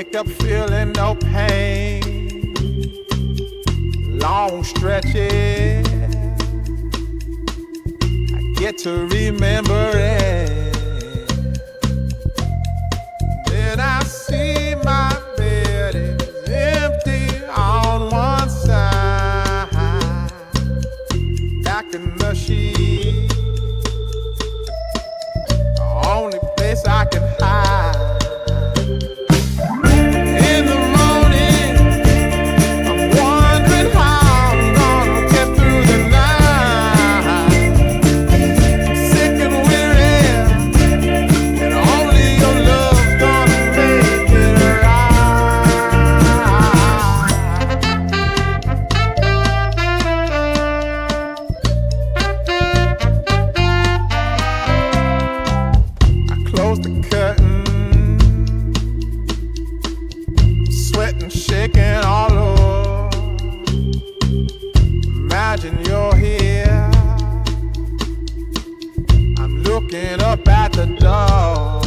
wake up feeling no pain, long stretches, I get to remember it. Then I see my bed is empty on one side, back in the sheet, the only place I can hide. Sweating, shaking all over. Imagine you're here. I'm looking up at the door.